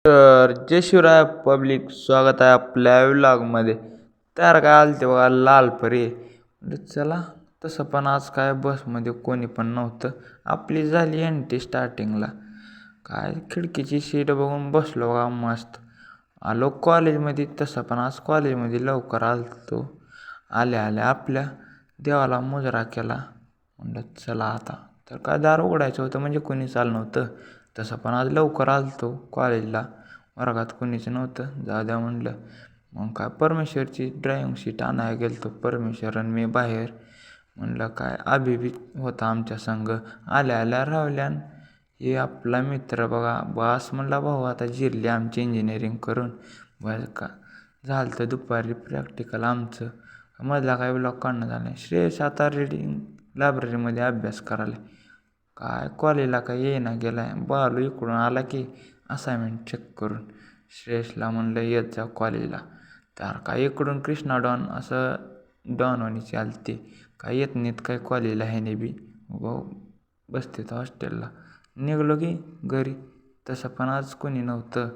तर जय शिवराय पब्लिक, स्वागत आहे आपल्या व्लॉगमध्ये. तर काय आलते बघा लालपरी. म्हणलं चला, तसं पण आज काय बसमध्ये कोणी पण नव्हतं. आपली झाली एंटी स्टार्टिंगला. काय खिडकीची सीट बघून बसलो बघा मस्त. आलो कॉलेजमध्ये. तसं पण आज कॉलेजमध्ये लवकर आलतो. आल्या आल्या आपल्या देवाला मुजरा केला. म्हणलं चला आता. तर काय दार उघडायचं होतं म्हणजे कोणीच आलं नव्हतं. तसं पण आज लवकर आलतो कॉलेजला. वर्गात कोणीच नव्हतं. जाऊ द्या म्हणलं. मग काय परमेश्वरची ड्रायव्हिंग शीट आणायला गेलो. परमेश्वर आणि मी बाहेर. म्हणलं काय अभिबी होता आमच्या संघ. आल्या आल्या रावल्यान हे आपला मित्र बघा. बस म्हणला भाऊ आता जिरली आमची इंजिनिअरिंग करून. बस का झालं तर दुपारी प्रॅक्टिकल आमचं. मधला काय ब्लॉग काढणं झालं नाही. श्रेयस आता रीडिंग लायब्ररीमध्ये अभ्यास करायला. काय कॉलेजला काय येईना गेलाय. बालू इकडून आला की असाइनमेंट चेक करून. श्रेयसला म्हणलं येत जा कॉलेजला. तर काय इकडून कृष्णा डॉन असं डॉनवानीची आलती. काय येत नाहीत काय कॉलेजला ह्याने बी बसते तर हॉस्टेलला. निघलो की घरी. तसं पण आज कोणी नव्हतं.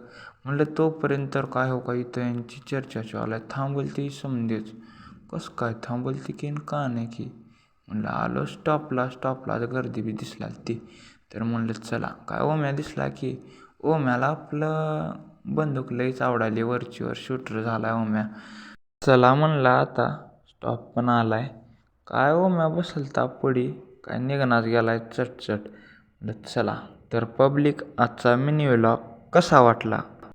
म्हणलं तोपर्यंत तर काय हो का इथं यांची चर्चा चालू आहे. थांबवली समजेच. कसं काय थांबवली की का नाही की. म्हणलं आलो स्टॉपला गर्दी बी दिसला ती. तर म्हणलं चला. काय ओम्या दिसला की. ओम्याला आपलं बंदूक लईच आवडाली. वरचीवर शूटर झाला ओम्या. चला म्हणला आता. स्टॉप पण आलाय. काय ओम्या बसलता पडी. काय निघणार गेलाय चटचट. म्हणलं चला. तर पब्लिक आजचा मिनी व्लॉग कसा वाटला